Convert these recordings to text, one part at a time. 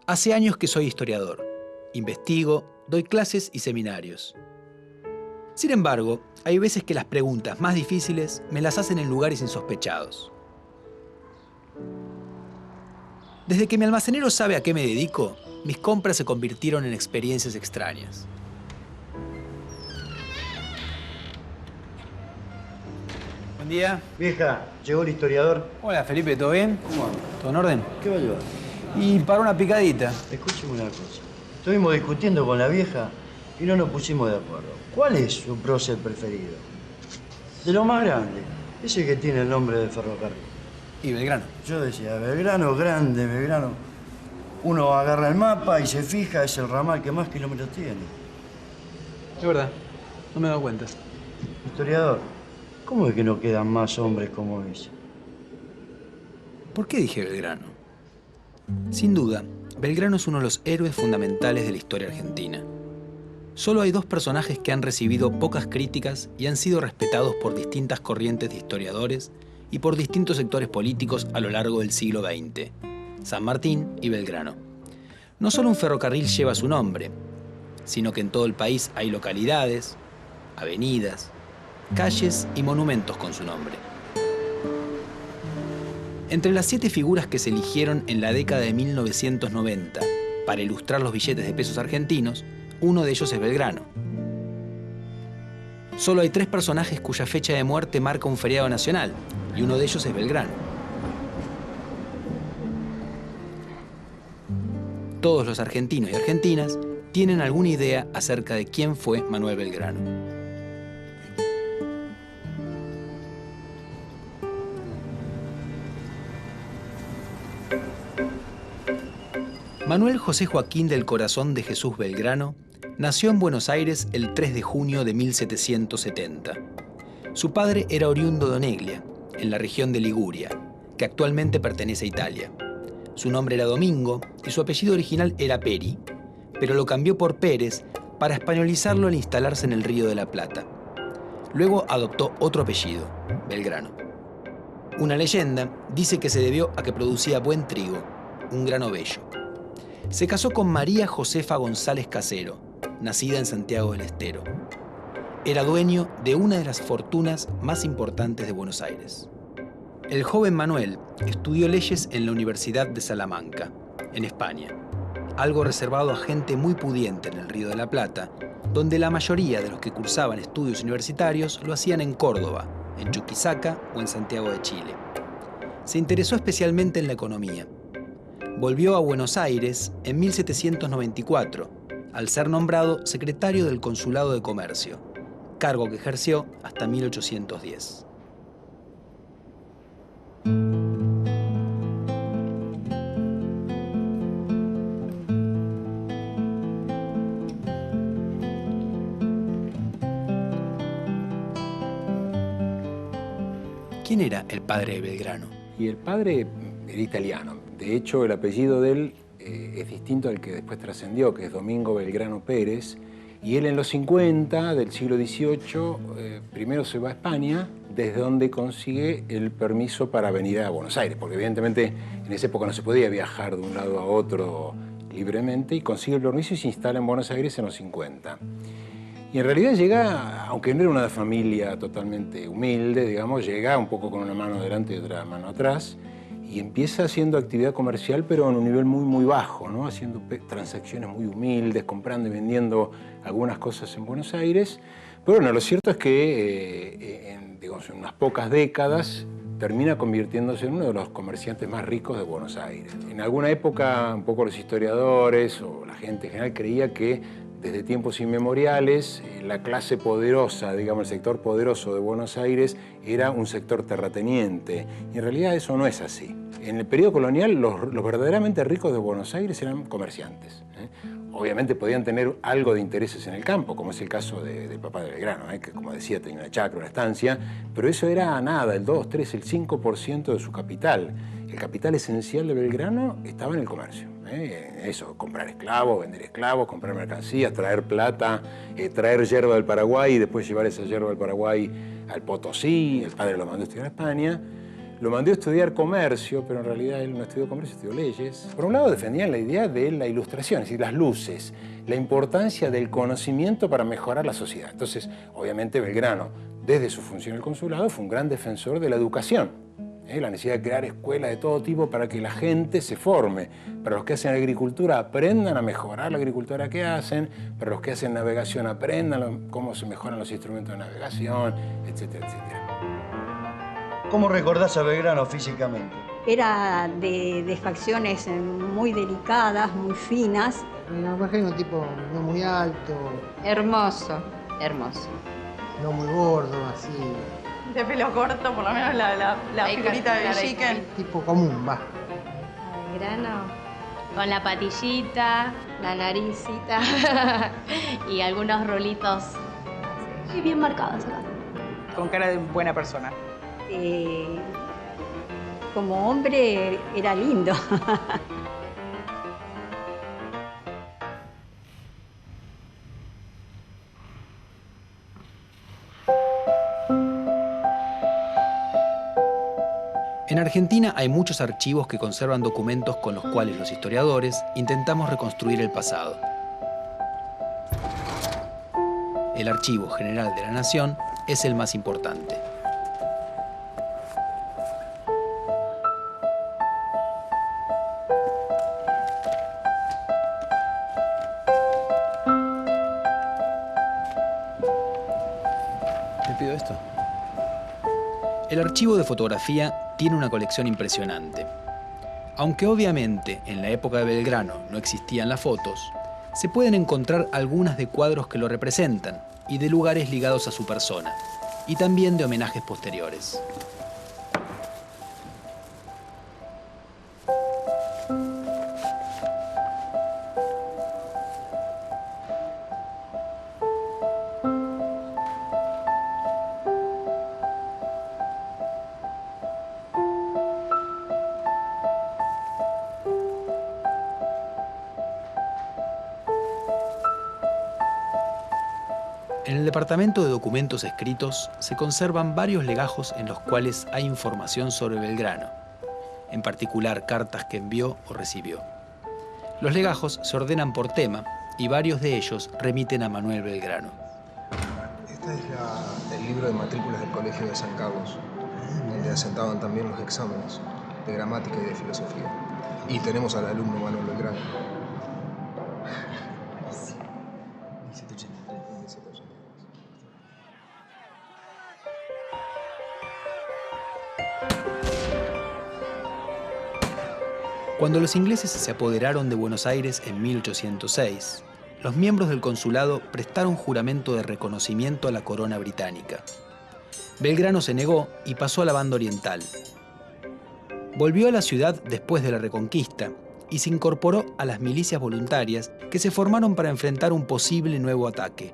Hace años que soy historiador. Investigo, doy clases y seminarios. Sin embargo, hay veces que las preguntas más difíciles me las hacen en lugares insospechados. Desde que mi almacenero sabe a qué me dedico, mis compras se convirtieron en experiencias extrañas. Buen día. Vieja, llegó el historiador. Hola, Felipe, ¿todo bien? ¿Cómo anda? ¿Todo en orden? ¿Qué va a llevar? Y para una picadita. Escúcheme una cosa. Estuvimos discutiendo con la vieja y no nos pusimos de acuerdo. ¿Cuál es su prócer preferido? De lo más grande. Ese que tiene el nombre de ferrocarril. Y Belgrano. Yo decía, Belgrano, grande, Belgrano. Uno agarra el mapa y se fija, es el ramal que más kilómetros tiene. Es verdad, no me he dado cuenta. Historiador, ¿cómo es que no quedan más hombres como ese? ¿Por qué dije Belgrano? Sin duda, Belgrano es uno de los héroes fundamentales de la historia argentina. Solo hay dos personajes que han recibido pocas críticas y han sido respetados por distintas corrientes de historiadores y por distintos sectores políticos a lo largo del siglo XX: San Martín y Belgrano. No solo un ferrocarril lleva su nombre, sino que en todo el país hay localidades, avenidas, calles y monumentos con su nombre. Entre las 7 figuras que se eligieron en la década de 1990 para ilustrar los billetes de pesos argentinos, uno de ellos es Belgrano. Solo hay 3 personajes cuya fecha de muerte marca un feriado nacional, y uno de ellos es Belgrano. Todos los argentinos y argentinas tienen alguna idea acerca de quién fue Manuel Belgrano. Manuel José Joaquín del Corazón de Jesús Belgrano nació en Buenos Aires el 3 de junio de 1770. Su padre era oriundo de Oneglia, en la región de Liguria, que actualmente pertenece a Italia. Su nombre era Domingo y su apellido original era Peri, pero lo cambió por Pérez para españolizarlo al instalarse en el Río de la Plata. Luego adoptó otro apellido, Belgrano. Una leyenda dice que se debió a que producía buen trigo, un grano bello. Se casó con María Josefa González Casero, nacida en Santiago del Estero. Era dueño de una de las fortunas más importantes de Buenos Aires. El joven Manuel estudió leyes en la Universidad de Salamanca, en España, algo reservado a gente muy pudiente en el Río de la Plata, donde la mayoría de los que cursaban estudios universitarios lo hacían en Córdoba, en Chuquisaca o en Santiago de Chile. Se interesó especialmente en la economía. Volvió a Buenos Aires en 1794, al ser nombrado secretario del Consulado de Comercio, cargo que ejerció hasta 1810. ¿Quién era el padre de Belgrano? Y el padre era italiano. De hecho, el apellido de él es distinto al que después trascendió, que es Domingo Belgrano Pérez. Y él en los 50 del siglo XVIII primero se va a España, desde donde consigue el permiso para venir a Buenos Aires, porque evidentemente en esa época no se podía viajar de un lado a otro libremente, y consigue el permiso y se instala en Buenos Aires en los 50. Y en realidad llega, aunque no era una familia totalmente humilde, digamos, llega un poco con una mano adelante y otra mano atrás, y empieza haciendo actividad comercial, pero en un nivel muy bajo, ¿no? Haciendo transacciones muy humildes, comprando y vendiendo algunas cosas en Buenos Aires. Pero bueno, lo cierto es que en unas pocas décadas termina convirtiéndose en uno de los comerciantes más ricos de Buenos Aires. En alguna época, un poco los historiadores o la gente en general creía que desde tiempos inmemoriales, la clase poderosa, digamos, el sector poderoso de Buenos Aires era un sector terrateniente. Y en realidad eso no es así. En el periodo colonial, los verdaderamente ricos de Buenos Aires eran comerciantes. Obviamente podían tener algo de intereses en el campo, como es el caso del papá de Belgrano, que como decía tenía una chacra, una estancia, pero eso era nada, el 2, 3, el 5% de su capital. El capital esencial de Belgrano estaba en el comercio. Eso, comprar esclavos, vender esclavos, comprar mercancías, traer plata, traer yerba del Paraguay y después llevar esa yerba del Paraguay al Potosí. El padre lo mandó a estudiar a España. Lo mandó a estudiar comercio, pero en realidad él no estudió comercio, estudió leyes. Por un lado defendían la idea de la ilustración, es decir, las luces, la importancia del conocimiento para mejorar la sociedad. Entonces, obviamente Belgrano, desde su función en el consulado, fue un gran defensor de la educación. La necesidad de crear escuelas de todo tipo para que la gente se forme. Para los que hacen agricultura aprendan a mejorar la agricultura que hacen, para los que hacen navegación aprendan cómo se mejoran los instrumentos de navegación, etcétera, etcétera. ¿Cómo recordás a Belgrano físicamente? Era de facciones muy delicadas, muy finas. Me imagino un tipo no muy alto, Hermoso, hermoso. no muy gordo, así. De pelo corto, por lo menos la figurita de Belchiquen. Tipo común, va. Belgrano, con la patillita, la naricita y algunos rulitos así, bien marcados acá. Con cara de buena persona. Como hombre era lindo. En Argentina hay muchos archivos que conservan documentos con los cuales los historiadores intentamos reconstruir el pasado. El Archivo General de la Nación es el más importante. ¿Te pido esto? El archivo de fotografía tiene una colección impresionante. Aunque obviamente en la época de Belgrano no existían las fotos, se pueden encontrar algunas de cuadros que lo representan y de lugares ligados a su persona, y también de homenajes posteriores. En el Departamento de Documentos Escritos se conservan varios legajos en los cuales hay información sobre Belgrano, en particular cartas que envió o recibió. Los legajos se ordenan por tema y varios de ellos remiten a Manuel Belgrano. Este es el libro de matrículas del Colegio de San Carlos, donde asentaban también los exámenes de gramática y de filosofía. Y tenemos al alumno Manuel Belgrano. Cuando los ingleses se apoderaron de Buenos Aires en 1806, los miembros del consulado prestaron juramento de reconocimiento a la corona británica. Belgrano se negó y pasó a la banda oriental. Volvió a la ciudad después de la Reconquista y se incorporó a las milicias voluntarias que se formaron para enfrentar un posible nuevo ataque.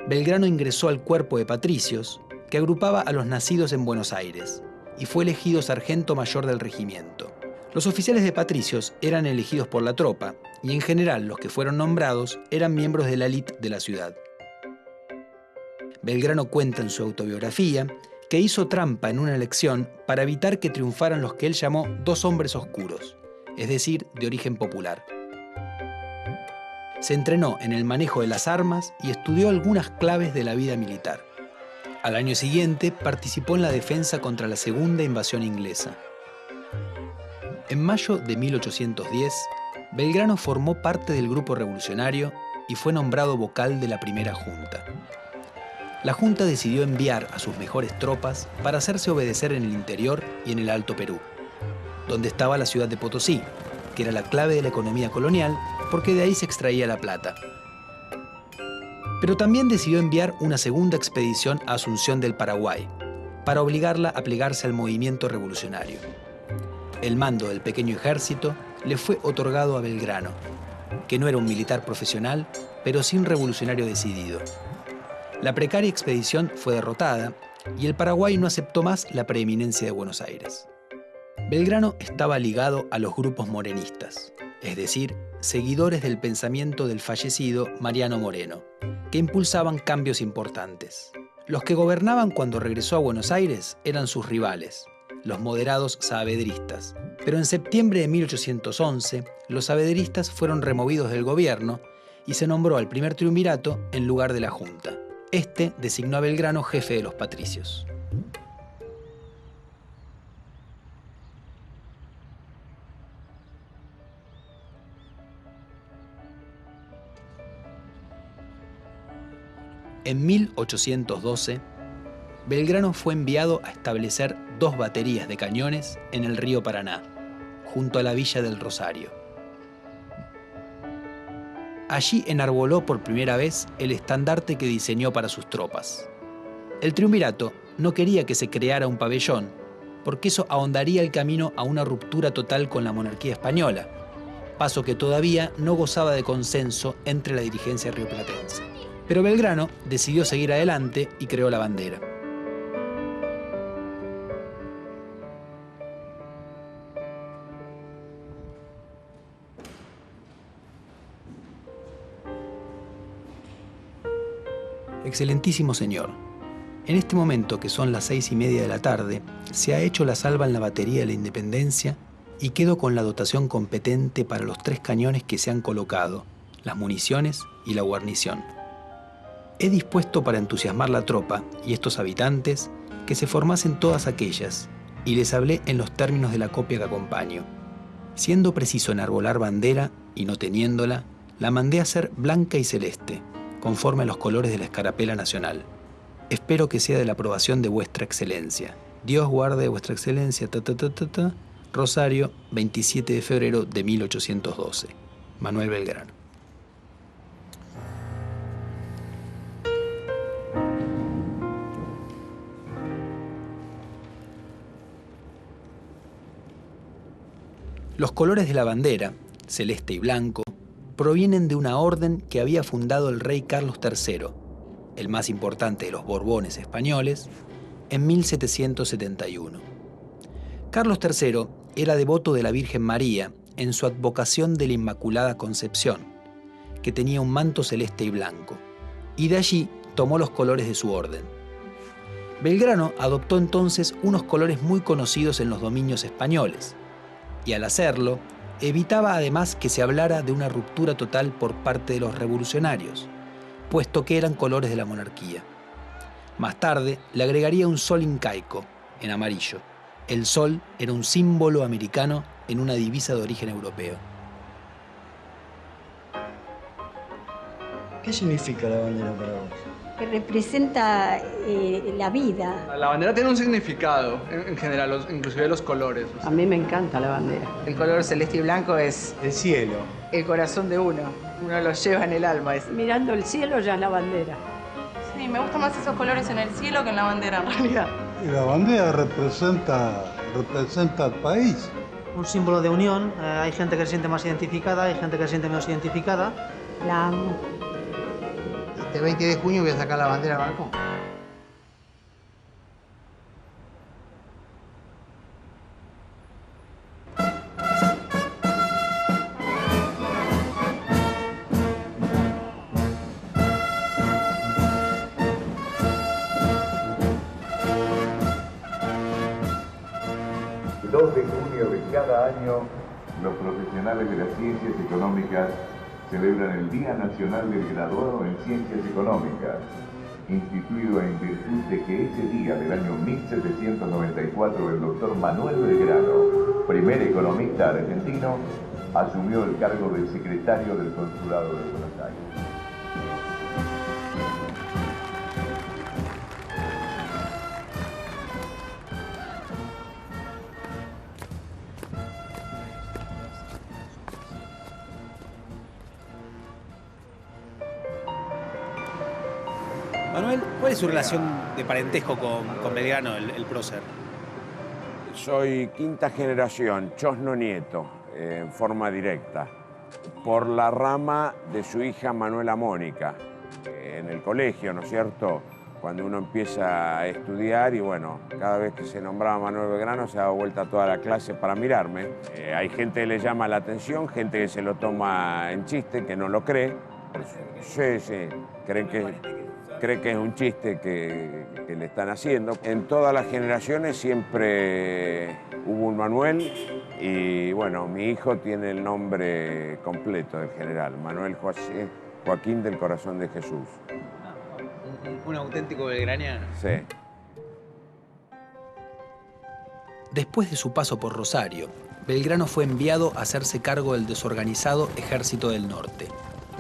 Belgrano ingresó al cuerpo de patricios, que agrupaba a los nacidos en Buenos Aires, y fue elegido sargento mayor del regimiento. Los oficiales de patricios eran elegidos por la tropa, y en general los que fueron nombrados eran miembros de la élite de la ciudad. Belgrano cuenta en su autobiografía que hizo trampa en una elección para evitar que triunfaran los que él llamó dos hombres oscuros, es decir, de origen popular. Se entrenó en el manejo de las armas y estudió algunas claves de la vida militar. Al año siguiente participó en la defensa contra la segunda invasión inglesa. En mayo de 1810, Belgrano formó parte del grupo revolucionario y fue nombrado vocal de la primera junta. La junta decidió enviar a sus mejores tropas para hacerse obedecer en el interior y en el Alto Perú, donde estaba la ciudad de Potosí, que era la clave de la economía colonial porque de ahí se extraía la plata. Pero también decidió enviar una segunda expedición a Asunción del Paraguay, para obligarla a plegarse al movimiento revolucionario. El mando del pequeño ejército le fue otorgado a Belgrano, que no era un militar profesional, pero sí un revolucionario decidido. La precaria expedición fue derrotada y el Paraguay no aceptó más la preeminencia de Buenos Aires. Belgrano estaba ligado a los grupos morenistas, es decir, seguidores del pensamiento del fallecido Mariano Moreno, que impulsaban cambios importantes. Los que gobernaban cuando regresó a Buenos Aires eran sus rivales, los moderados saavedristas. Pero en septiembre de 1811, los saavedristas fueron removidos del gobierno y se nombró al primer triunvirato en lugar de la Junta. Este designó a Belgrano jefe de los patricios. En 1812, Belgrano fue enviado a establecer 2 baterías de cañones en el río Paraná, junto a la villa del Rosario. Allí enarboló por primera vez el estandarte que diseñó para sus tropas. El triunvirato no quería que se creara un pabellón, porque eso ahondaría el camino a una ruptura total con la monarquía española, paso que todavía no gozaba de consenso entre la dirigencia rioplatense. Pero Belgrano decidió seguir adelante y creó la bandera. Excelentísimo señor, en este momento, que son las 6:30 de la tarde, se ha hecho la salva en la batería de la Independencia y quedo con la dotación competente para los 3 cañones que se han colocado, las municiones y la guarnición. He dispuesto para entusiasmar la tropa y estos habitantes que se formasen todas aquellas, y les hablé en los términos de la copia que acompaño. Siendo preciso enarbolar bandera y no teniéndola, la mandé a hacer blanca y celeste, conforme a los colores de la escarapela nacional. Espero que sea de la aprobación de vuestra excelencia. Dios guarde vuestra excelencia, Rosario, 27 de febrero de 1812. Manuel Belgrano. Los colores de la bandera, celeste y blanco, provienen de una orden que había fundado el rey Carlos III, el más importante de los Borbones españoles, en 1771. Carlos III era devoto de la Virgen María en su advocación de la Inmaculada Concepción, que tenía un manto celeste y blanco, y de allí tomó los colores de su orden. Belgrano adoptó entonces unos colores muy conocidos en los dominios españoles, y al hacerlo, evitaba además que se hablara de una ruptura total por parte de los revolucionarios, puesto que eran colores de la monarquía. Más tarde le agregaría un sol incaico, en amarillo. El sol era un símbolo americano en una divisa de origen europeo. ¿Qué significa la bandera para vos? Que representa la vida. La bandera tiene un significado en general, inclusive los colores. O sea. A mí me encanta la bandera. El color celeste y blanco es El cielo. el corazón de uno. Uno lo lleva en el alma. Mirando el cielo ya es la bandera. Sí, me gustan más esos colores en el cielo que en la bandera, en realidad. Y la bandera representa al país. Un símbolo de unión. Hay gente que se siente más identificada, hay gente que se siente menos identificada. La amo. Este 20 de junio voy a sacar la bandera al balcón. El 2 de junio de cada año, los profesionales de las ciencias económicas celebran el Día Nacional del Graduado en Ciencias Económicas, instituido en virtud de que ese día del año 1794 el doctor Manuel Belgrano, primer economista argentino, asumió el cargo de secretario del Consulado de Buenos Aires. Manuel, ¿cuál es su relación de parentesco con Belgrano, el prócer? Soy quinta generación, chosno nieto, en forma directa, por la rama de su hija Manuela Mónica, en el colegio, ¿no es cierto? Cuando uno empieza a estudiar y bueno, cada vez que se nombraba Manuel Belgrano se daba vuelta toda la clase para mirarme. Hay gente que le llama la atención, gente que se lo toma en chiste, que no lo cree. Sí, creen que... cree que es un chiste que le están haciendo. En todas las generaciones siempre hubo un Manuel y bueno, mi hijo tiene el nombre completo del general, Manuel José Joaquín del Corazón de Jesús. Un auténtico belgraniano. Sí. Después de su paso por Rosario, Belgrano fue enviado a hacerse cargo del desorganizado Ejército del Norte,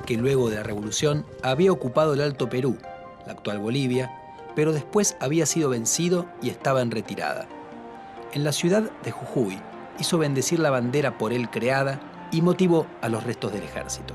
que luego de la Revolución había ocupado el Alto Perú, la actual Bolivia, pero después había sido vencido y estaba en retirada. En la ciudad de Jujuy hizo bendecir la bandera por él creada y motivó a los restos del ejército.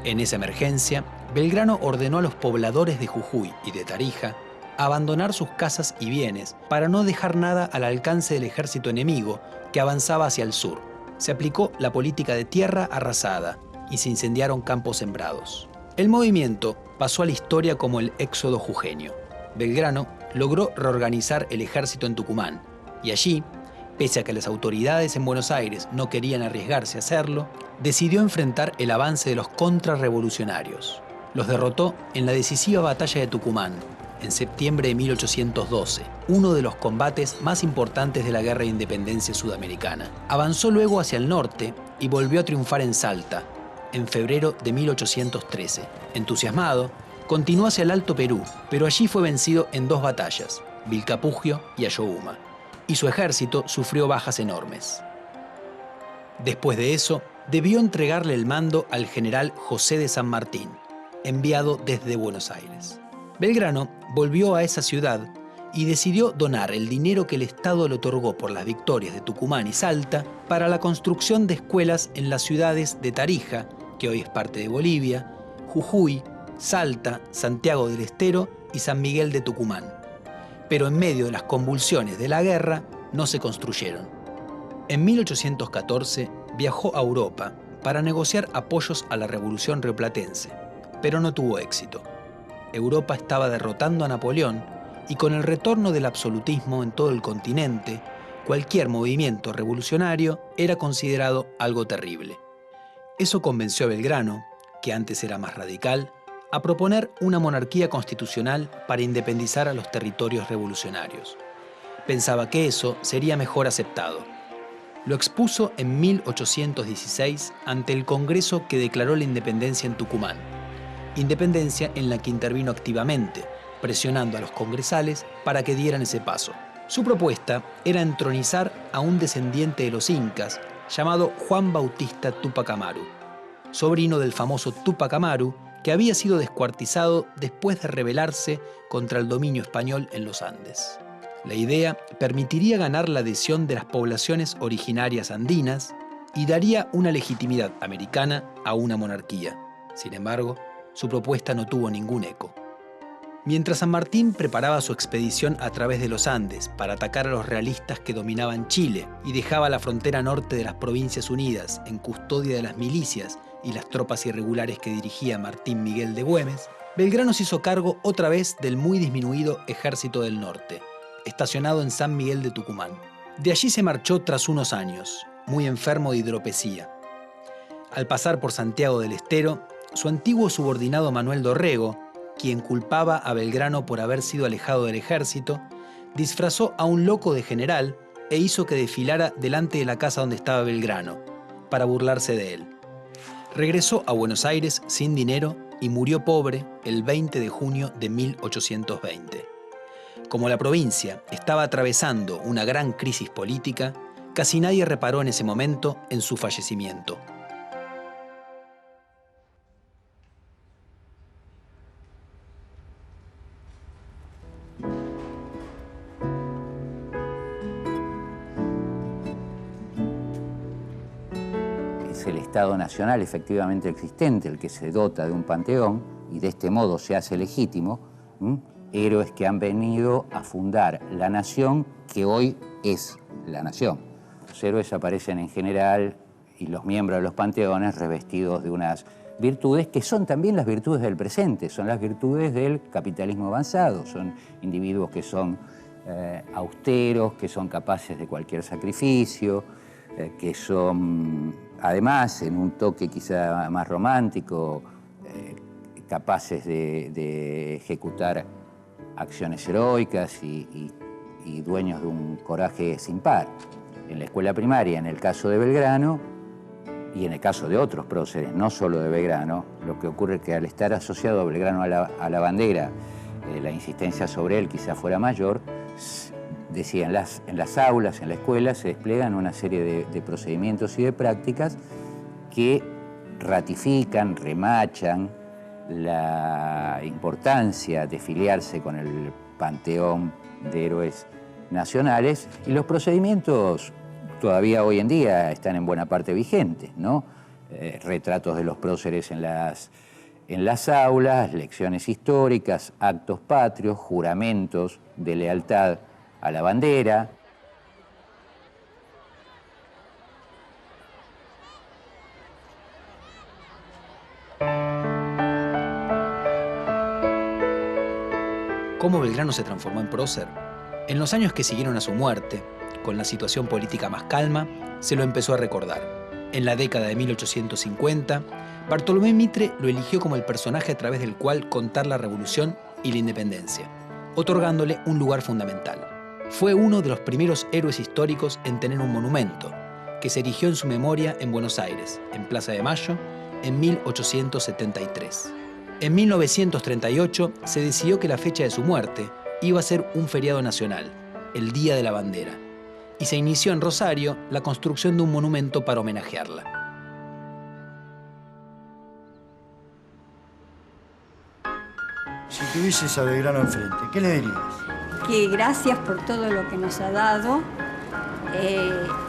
En esa emergencia, Belgrano ordenó a los pobladores de Jujuy y de Tarija abandonar sus casas y bienes para no dejar nada al alcance del ejército enemigo que avanzaba hacia el sur. Se aplicó la política de tierra arrasada y se incendiaron campos sembrados. El movimiento pasó a la historia como el Éxodo jujeño. Belgrano logró reorganizar el ejército en Tucumán y allí, pese a que las autoridades en Buenos Aires no querían arriesgarse a hacerlo, decidió enfrentar el avance de los contrarrevolucionarios. Los derrotó en la decisiva batalla de Tucumán, en septiembre de 1812, uno de los combates más importantes de la Guerra de Independencia Sudamericana. Avanzó luego hacia el norte y volvió a triunfar en Salta, en febrero de 1813. Entusiasmado, continuó hacia el Alto Perú, pero allí fue vencido en 2 batallas, Vilcapugio y Ayohuma, y su ejército sufrió bajas enormes. Después de eso, debió entregarle el mando al general José de San Martín, enviado desde Buenos Aires. Belgrano volvió a esa ciudad y decidió donar el dinero que el Estado le otorgó por las victorias de Tucumán y Salta para la construcción de escuelas en las ciudades de Tarija, que hoy es parte de Bolivia, Jujuy, Salta, Santiago del Estero y San Miguel de Tucumán. Pero en medio de las convulsiones de la guerra no se construyeron. En 1814 viajó a Europa para negociar apoyos a la Revolución Rioplatense, pero no tuvo éxito. Europa estaba derrotando a Napoleón y con el retorno del absolutismo en todo el continente, cualquier movimiento revolucionario era considerado algo terrible. Eso convenció a Belgrano, que antes era más radical, a proponer una monarquía constitucional para independizar a los territorios revolucionarios. Pensaba que eso sería mejor aceptado. Lo expuso en 1816 ante el Congreso que declaró la independencia en Tucumán. Independencia en la que intervino activamente, presionando a los congresales para que dieran ese paso. Su propuesta era entronizar a un descendiente de los incas llamado Juan Bautista Túpac Amaru, sobrino del famoso Túpac Amaru que había sido descuartizado después de rebelarse contra el dominio español en los Andes. La idea permitiría ganar la adhesión de las poblaciones originarias andinas y daría una legitimidad americana a una monarquía. Sin embargo, su propuesta no tuvo ningún eco. Mientras San Martín preparaba su expedición a través de los Andes para atacar a los realistas que dominaban Chile y dejaba la frontera norte de las Provincias Unidas en custodia de las milicias y las tropas irregulares que dirigía Martín Miguel de Güemes, Belgrano se hizo cargo otra vez del muy disminuido Ejército del Norte, estacionado en San Miguel de Tucumán. De allí se marchó tras unos años, muy enfermo de hidropesía. Al pasar por Santiago del Estero, su antiguo subordinado Manuel Dorrego, quien culpaba a Belgrano por haber sido alejado del ejército, disfrazó a un loco de general e hizo que desfilara delante de la casa donde estaba Belgrano, para burlarse de él. Regresó a Buenos Aires sin dinero y murió pobre el 20 de junio de 1820. Como la provincia estaba atravesando una gran crisis política, casi nadie reparó en ese momento en su fallecimiento. Es el Estado Nacional efectivamente existente el que se dota de un panteón y de este modo se hace legítimo, héroes que han venido a fundar la nación que hoy es la nación. Los héroes aparecen en general y los miembros de los panteones revestidos de unas virtudes que son también las virtudes del presente, son las virtudes del capitalismo avanzado, son individuos que son austeros, que son capaces de cualquier sacrificio, que son, además, en un toque quizá más romántico, capaces de ejecutar acciones heroicas y dueños de un coraje sin par. En la escuela primaria, en el caso de Belgrano, y en el caso de otros próceres, no solo de Belgrano, lo que ocurre es que al estar asociado a Belgrano a la bandera, la insistencia sobre él quizá fuera mayor, decía, en las aulas, en la escuela, se despliegan una serie de procedimientos y de prácticas que ratifican, remachan la importancia de filiarse con el panteón de héroes nacionales, y los procedimientos todavía hoy en día están en buena parte vigentes, ¿no? Retratos de los próceres en las aulas, lecciones históricas, actos patrios, juramentos de lealtad a la bandera. ¿Cómo Belgrano se transformó en prócer? En los años que siguieron a su muerte, con la situación política más calma, se lo empezó a recordar. En la década de 1850, Bartolomé Mitre lo eligió como el personaje a través del cual contar la revolución y la independencia, otorgándole un lugar fundamental. Fue uno de los primeros héroes históricos en tener un monumento, que se erigió en su memoria en Buenos Aires, en Plaza de Mayo, en 1873. En 1938 se decidió que la fecha de su muerte iba a ser un feriado nacional, el Día de la Bandera, y se inició en Rosario la construcción de un monumento para homenajearla. Si tuvieses a Belgrano enfrente, ¿qué le dirías? Que gracias por todo lo que nos ha dado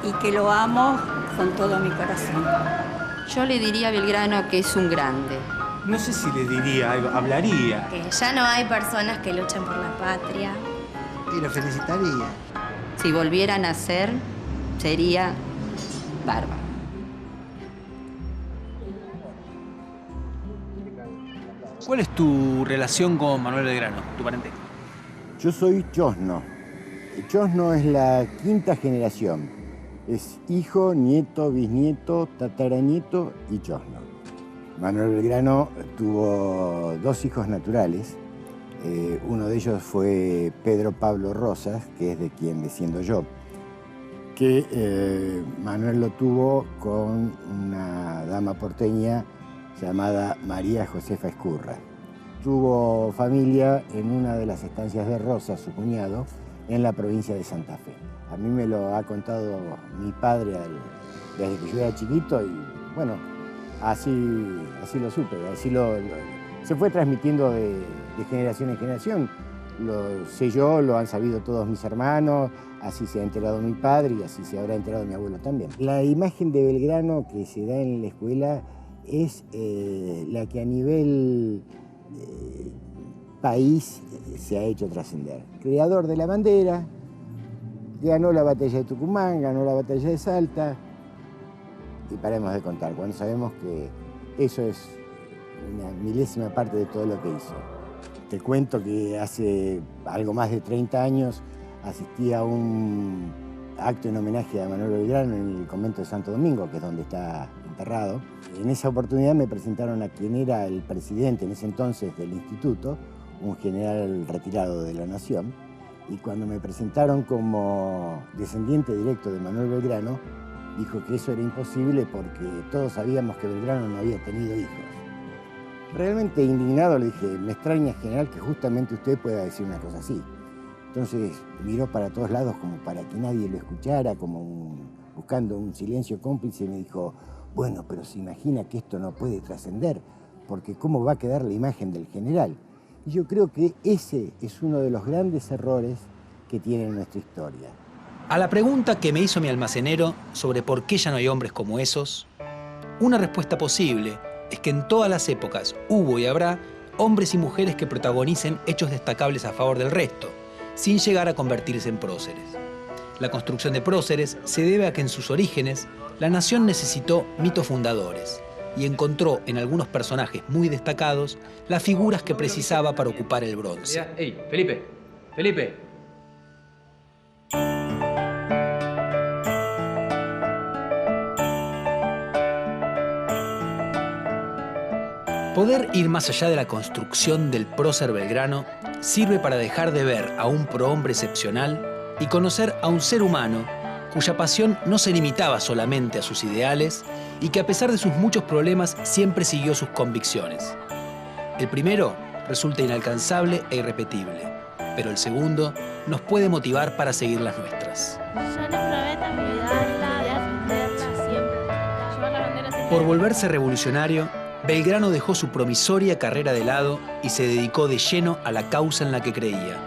y que lo amo con todo mi corazón. Yo le diría a Belgrano que es un grande. No sé si le diría algo, hablaría. Que ya no hay personas que luchan por la patria. Y lo felicitaría. Si volviera a nacer, sería bárbaro. ¿Cuál es tu relación con Manuel Belgrano, tu parentesco? Yo soy chosno. Chosno es la quinta generación. Es hijo, nieto, bisnieto, tataranieto y chosno. Manuel Belgrano tuvo dos hijos naturales. Uno de ellos fue Pedro Pablo Rosas, que es de quien desciendo yo, que Manuel lo tuvo con una dama porteña llamada María Josefa Escurra. Tuvo familia en una de las estancias de Rosas, su cuñado, en la provincia de Santa Fe. A mí me lo ha contado mi padre desde que yo era chiquito y bueno, así lo supe, se fue transmitiendo de generación en generación. Lo sé yo, lo han sabido todos mis hermanos, así se ha enterado mi padre y así se habrá enterado mi abuelo también. La imagen de Belgrano que se da en la escuela es la que a nivel país se ha hecho trascender. Creador de la bandera, ganó la batalla de Tucumán, ganó la batalla de Salta, y paremos de contar, cuando sabemos que eso es una milésima parte de todo lo que hizo. Te cuento que hace algo más de 30 años asistí a un acto en homenaje a Manuel Belgrano en el convento de Santo Domingo, que es donde está enterrado. En esa oportunidad me presentaron a quien era el presidente en ese entonces del instituto, un general retirado de la Nación, y cuando me presentaron como descendiente directo de Manuel Belgrano, dijo que eso era imposible porque todos sabíamos que Belgrano no había tenido hijos. Realmente indignado le dije, me extraña, general, que justamente usted pueda decir una cosa así. Entonces miró para todos lados como para que nadie lo escuchara, como buscando un silencio cómplice, y me dijo, bueno, pero se imagina que esto no puede trascender, porque ¿cómo va a quedar la imagen del general? Y yo creo que ese es uno de los grandes errores que tiene nuestra historia. A la pregunta que me hizo mi almacenero sobre por qué ya no hay hombres como esos, una respuesta posible es que en todas las épocas hubo y habrá hombres y mujeres que protagonicen hechos destacables a favor del resto, sin llegar a convertirse en próceres. La construcción de próceres se debe a que en sus orígenes la nación necesitó mitos fundadores y encontró en algunos personajes muy destacados las figuras que precisaba para ocupar el bronce. ¡Ey, Felipe! ¡Felipe! Poder ir más allá de la construcción del prócer Belgrano sirve para dejar de ver a un prohombre excepcional y conocer a un ser humano cuya pasión no se limitaba solamente a sus ideales y que a pesar de sus muchos problemas siempre siguió sus convicciones. El primero resulta inalcanzable e irrepetible, pero el segundo nos puede motivar para seguir las nuestras. Por volverse revolucionario, Belgrano dejó su promisoria carrera de lado y se dedicó de lleno a la causa en la que creía.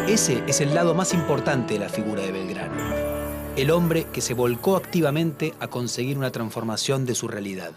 Ese es el lado más importante de la figura de Belgrano, el hombre que se volcó activamente a conseguir una transformación de su realidad.